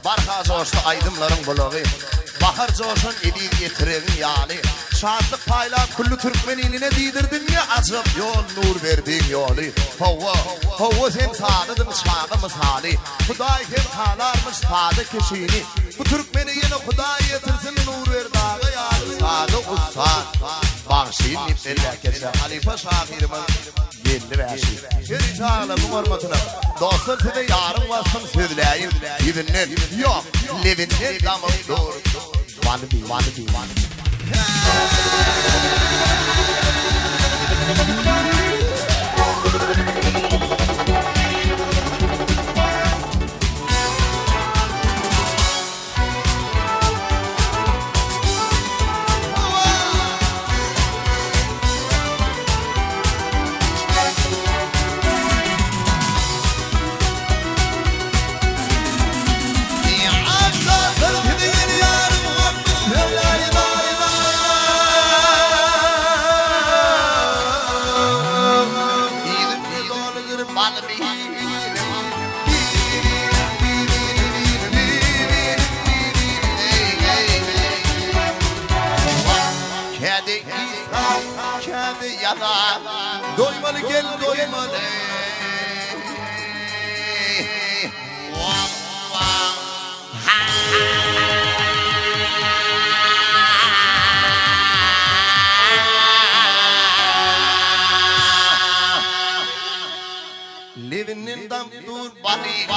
Barka coştu aydımların bulağı. Bahar coşun edil getirenin yani. Şadlık payla kullu Türkmen iline diydirdin ya acıp yol nur verdin yolu. Hova sen sadıdın şağı misali. Huday hem halarmış sadı kişini. Bu Türkmeni yine Huday yetirsin nur ver dağı yani. Sadı ustad. Bağışıyın nipselle geçer Halife Şahir'in belli verşi. Geri çağla bu hormatına. Dostlar size yarın vasfın sözleyin. Gidinin yok. Levinin damı doğru. Wanna be. Doymalı gel doymalı. Living in the dur body.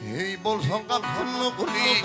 Hey bolson kapsın kuli.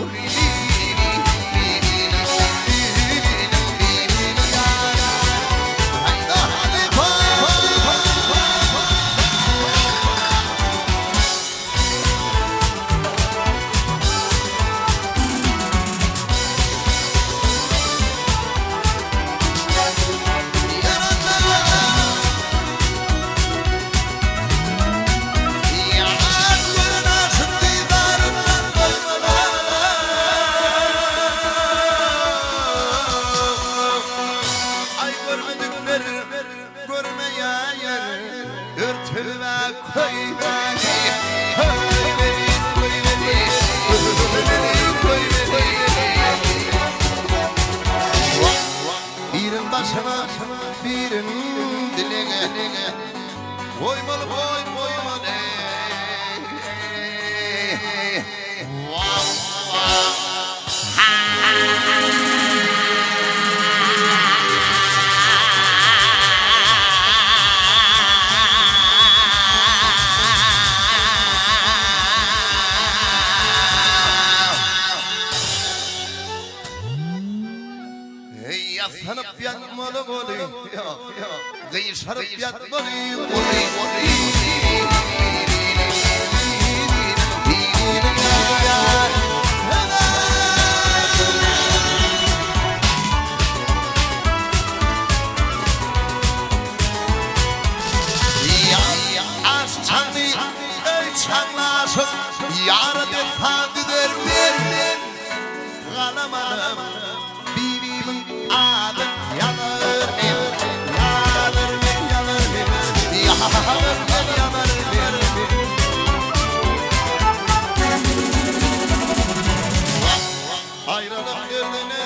Birin başına birin diline koymalı koymalı. Sanıp yatmalı golü, değişarıp yatmalı golü. Aşk çanı, ey çanlaşım, yarı defandidir bir kalamadım. Ayrılık gördüğünü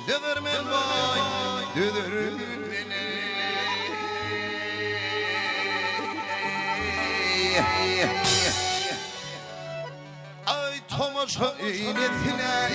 Dövermen boy, döver beni. Ay tomaşa iletine